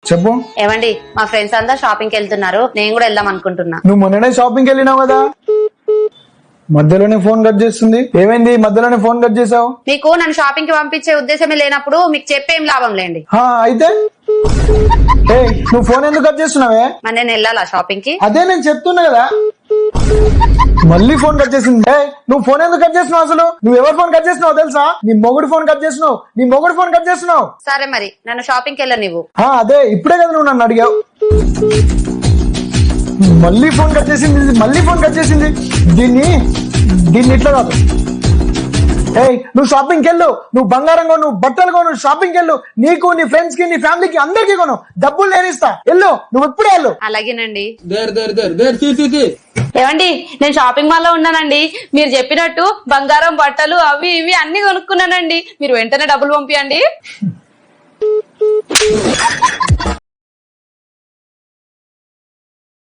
చెప్పు. ఏమండి మా ఫ్రెండ్స్ అంతా షాపింగ్ కి వెళ్తున్నారు, నేను కూడా వెళ్దాం అనుకుంటున్నా. నువ్వు మొన్ననే షాపింగ్ వెళ్ళినావు కదా, మధ్యలోనే ఫోన్ కట్ చేస్తుంది. ఏమైంది మధ్యలోనే ఫోన్ కట్ చేసావు? మీకు నన్ను షాపింగ్ కి పంపించే ఉద్దేశమే లేనప్పుడు మీకు చెప్పేం లాభం లేండి. అయితే నువ్వు ఫోన్ ఎందుకు కట్ చేస్తున్నావే? మరి నేను వెళ్ళాలా షాపింగ్ కి? అదే నేను చెప్తున్నా కదా. మళ్ళీ ఫోన్ కట్ చేసింది. నువ్వు ఫోన్ ఎందుకు కట్ చేస్తున్నావు? అసలు నువ్వు ఎవరు ఫోన్ కట్ చేస్తున్నావు తెలుసా? నీ మొగుడు ఫోన్ కట్ చేస్తున్నావు. నీ మొగుడు ఫోన్ కట్ చేస్తున్నావు. సరే మరి నన్ను షాపింగ్ కి వెళ్ళ నువ్వు. అదే ఇప్పుడే కదా నువ్వు నన్ను అడిగావు. మళ్ళీ ఫోన్ కట్ చేసింది. మళ్ళీ ఫోన్ కట్ చేసింది. దీన్ని ఇట్లా కాదు. నువ్వు షాపింగ్కి వెళ్ళు, నువ్వు బంగారం కొను, బట్టలు కొను, షాపింగ్కి వెళ్ళు. నీకు, నీ ఫ్రెండ్స్ కి, నీ ఫ్యామిలీకి అందరికీ కొను. డబ్బులు నేనిస్తా. వెళ్ళు, నువ్వు ఇప్పుడే వెళ్ళు. అలాగేనండి. ఏమండి నేను షాపింగ్ మాల్ లో ఉన్నానండి. మీరు చెప్పినట్టు బంగారం, బట్టలు అవి ఇవి అన్ని కొనుక్కున్నానండి. మీరు వెంటనే డబ్బులు పంపియండి.